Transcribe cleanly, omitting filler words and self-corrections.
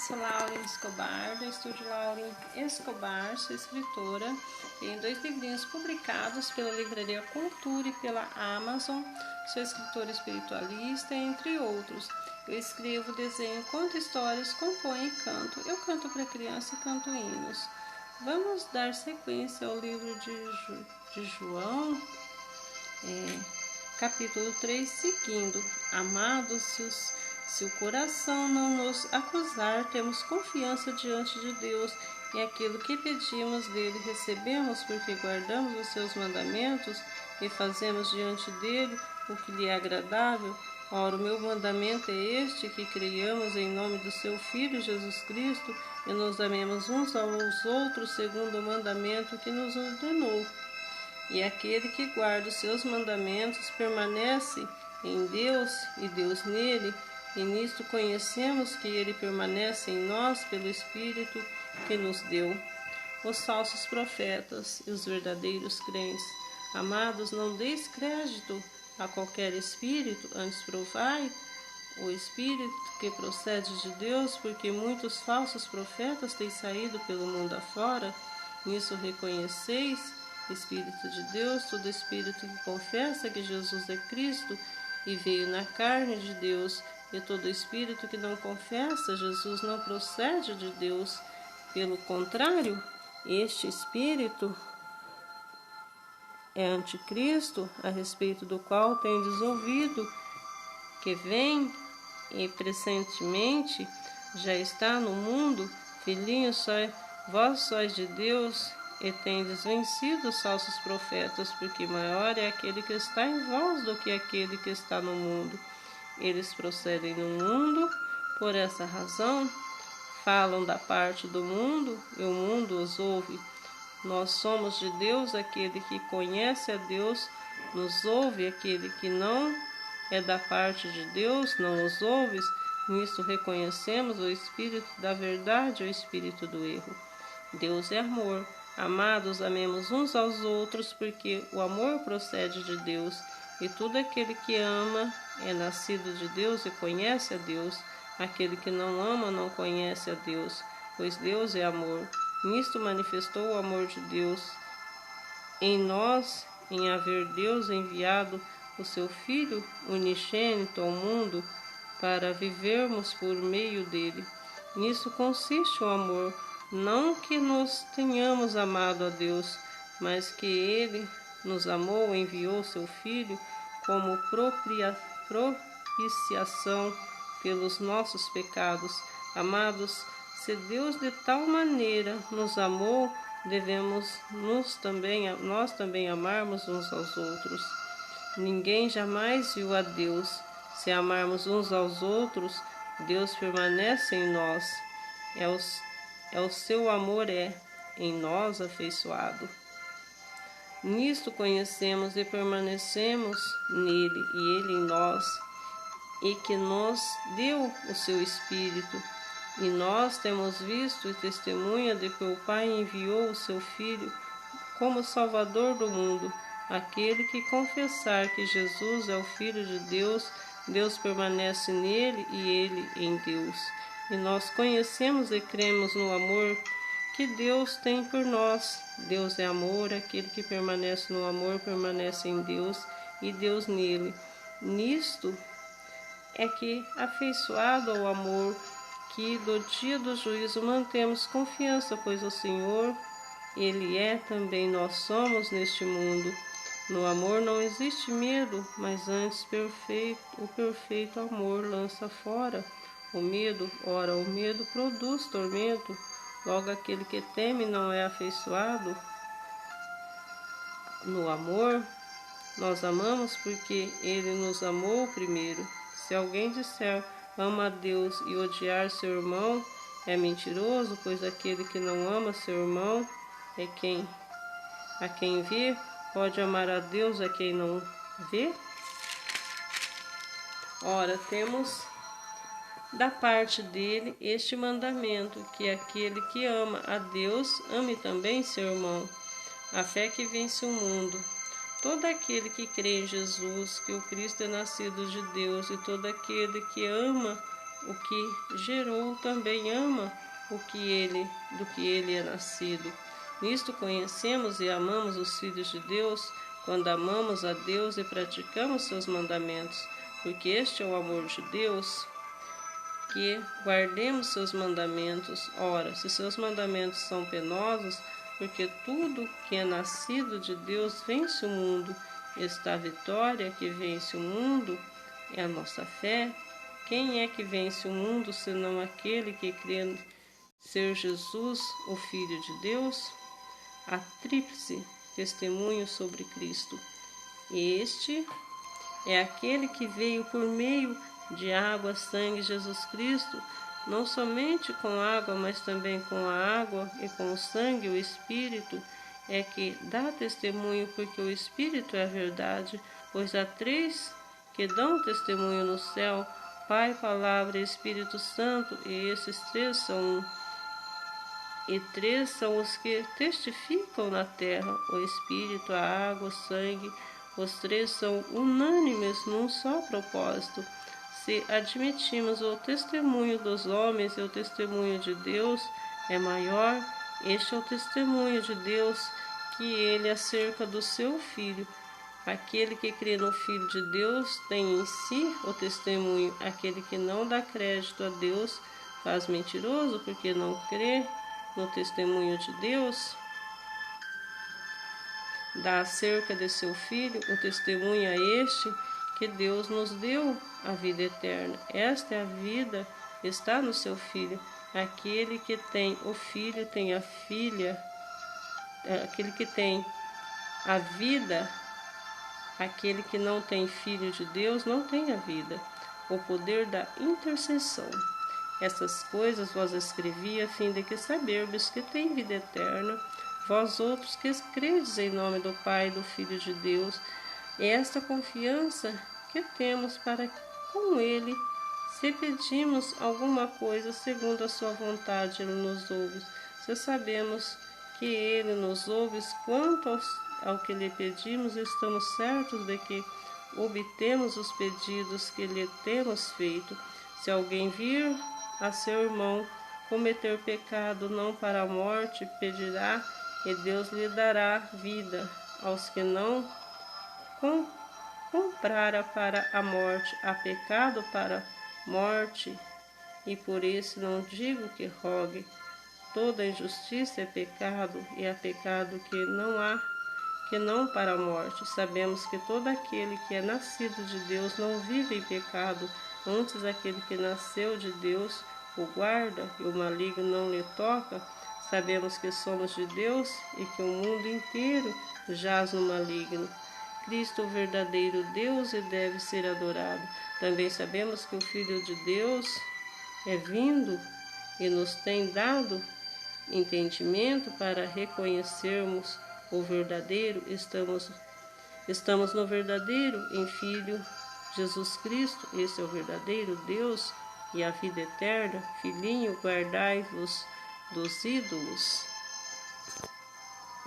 sou Lauren Escobar, do Estúdio Lauren Escobar, sou escritora. Tenho 2 livrinhos publicados pela Livraria Cultura e pela Amazon. Sou escritora espiritualista, entre outros. Eu escrevo, desenho, conto histórias, componho e canto. Eu canto para criança e canto hinos. Vamos dar sequência ao livro de João, capítulo 3, seguindo. Amados, se o coração não nos acusar, temos confiança diante de Deus, e aquilo que pedimos dele recebemos, porque guardamos os seus mandamentos e fazemos diante dele o que lhe é agradável. Ora, o meu mandamento é este, que creiamos em nome do seu Filho Jesus Cristo e nos amemos uns aos outros segundo o mandamento que nos ordenou. E aquele que guarda os seus mandamentos permanece em Deus e Deus nele, e nisto conhecemos que ele permanece em nós pelo Espírito que nos deu. Os falsos profetas e os verdadeiros crentes. Amados, não deis crédito a qualquer espírito, antes provai o Espírito que procede de Deus, porque muitos falsos profetas têm saído pelo mundo afora. Nisso reconheceis Espírito de Deus, todo espírito que confessa que Jesus é Cristo e veio na carne de Deus, e todo espírito que não confessa Jesus não procede de Deus. Pelo contrário, este espírito é anticristo, a respeito do qual tendes ouvido que vem e pressentemente já está no mundo. Filhinhos, vós sois de Deus e tendes vencido os falsos profetas, porque maior é aquele que está em vós do que aquele que está no mundo. Eles procedem no mundo, por essa razão falam da parte do mundo, e o mundo os ouve. Nós somos de Deus, aquele que conhece a Deus nos ouve, aquele que não é da parte de Deus não os ouve. Nisto reconhecemos o espírito da verdade e o espírito do erro. Deus é amor. Amados, amemos uns aos outros, porque o amor procede de Deus, e todo aquele que ama é nascido de Deus e conhece a Deus. Aquele que não ama não conhece a Deus, pois Deus é amor. Nisto manifestou o amor de Deus em nós, em haver Deus enviado o seu Filho unigênito ao mundo, para vivermos por meio dele. Nisso consiste o amor, não que nos tenhamos amado a Deus, mas que ele nos amou e enviou seu Filho como propiciação pelos nossos pecados. Amados, se Deus de tal maneira nos amou, devemos nós também amarmos uns aos outros. Ninguém jamais viu a Deus. Se amarmos uns aos outros, Deus permanece em nós. O seu amor em nós afeiçoado. Nisto conhecemos e permanecemos nele, e ele em nós, e que nos deu o seu Espírito. E nós temos visto e testemunha de que o Pai enviou o seu Filho como Salvador do mundo. Aquele que confessar que Jesus é o Filho de Deus, Deus permanece nele e ele em Deus. E nós conhecemos e cremos no amor que Deus tem por nós. Deus é amor, aquele que permanece no amor permanece em Deus e Deus nele. Nisto é que, afeiçoado ao amor, que do dia do juízo mantemos confiança, pois o Senhor, ele é, também nós somos neste mundo. No amor não existe medo, mas antes o perfeito amor lança fora o medo. Ora, o medo produz tormento. Logo, aquele que teme não é afeiçoado no amor. Nós amamos porque ele nos amou primeiro. Se alguém disser ama a Deus e odiar seu irmão, é mentiroso, pois aquele que não ama seu irmão a quem vê, pode amar a Deus a quem não vê? Ora, temos da parte dele este mandamento, que aquele que ama a Deus, ame também seu irmão. A fé que vence o mundo. Todo aquele que crê em Jesus, que o Cristo é nascido de Deus, e todo aquele que ama o que gerou também ama do que ele é nascido. Nisto conhecemos e amamos os filhos de Deus, quando amamos a Deus e praticamos seus mandamentos, porque este é o amor de Deus, que guardemos seus mandamentos. Ora, se seus mandamentos são penosos, porque tudo que é nascido de Deus vence o mundo. Esta vitória que vence o mundo é a nossa fé. Quem é que vence o mundo, senão aquele que crê ser Jesus, o Filho de Deus? A tríplice testemunho sobre Cristo. Este é aquele que veio por meio de água, sangue, Jesus Cristo, não somente com água, mas também com a água e com o sangue, o Espírito é que dá testemunho, porque o Espírito é a verdade, pois há três que dão testemunho no céu, Pai, Palavra e Espírito Santo, e esses três são um. E três são os que testificam na terra, o Espírito, a água, o sangue. Os três são unânimes num só propósito. Se admitimos o testemunho dos homens e o testemunho de Deus é maior, este é o testemunho de Deus que ele acerca do seu Filho. Aquele que crê no Filho de Deus tem em si o testemunho. Aquele que não dá crédito a Deus faz mentiroso, porque não crê no testemunho de Deus. Dá acerca de seu Filho o testemunho a este que Deus nos deu a vida eterna. Esta é a vida, está no seu Filho. Aquele que tem o Filho tem a filha. Aquele que tem a vida, aquele que não tem Filho de Deus não tem a vida. O poder da intercessão. Essas coisas vos escrevi a fim de que saberdes que tem vida eterna, vós outros que credes em nome do Pai e do Filho de Deus. É esta confiança que temos para com Ele, se pedimos alguma coisa segundo a sua vontade, Ele nos ouve. Se sabemos que Ele nos ouve quanto ao que lhe pedimos, estamos certos de que obtemos os pedidos que lhe temos feito. Se alguém vir a seu irmão cometer pecado não para a morte, pedirá e Deus lhe dará vida aos que não comprara para a morte. Há pecado para morte, e por isso não digo que rogue. Toda injustiça é pecado, e há pecado que não para a morte. Sabemos que todo aquele que é nascido de Deus não vive em pecado. Antes, aquele que nasceu de Deus o guarda, e o maligno não lhe toca. Sabemos que somos de Deus e que o mundo inteiro jaz no maligno. Cristo, o verdadeiro Deus, e deve ser adorado. Também sabemos que o Filho de Deus é vindo e nos tem dado entendimento para reconhecermos o verdadeiro. Estamos no verdadeiro em Filho Jesus Cristo. Esse é o verdadeiro Deus e a vida eterna. Filhinho, guardai-vos dos ídolos.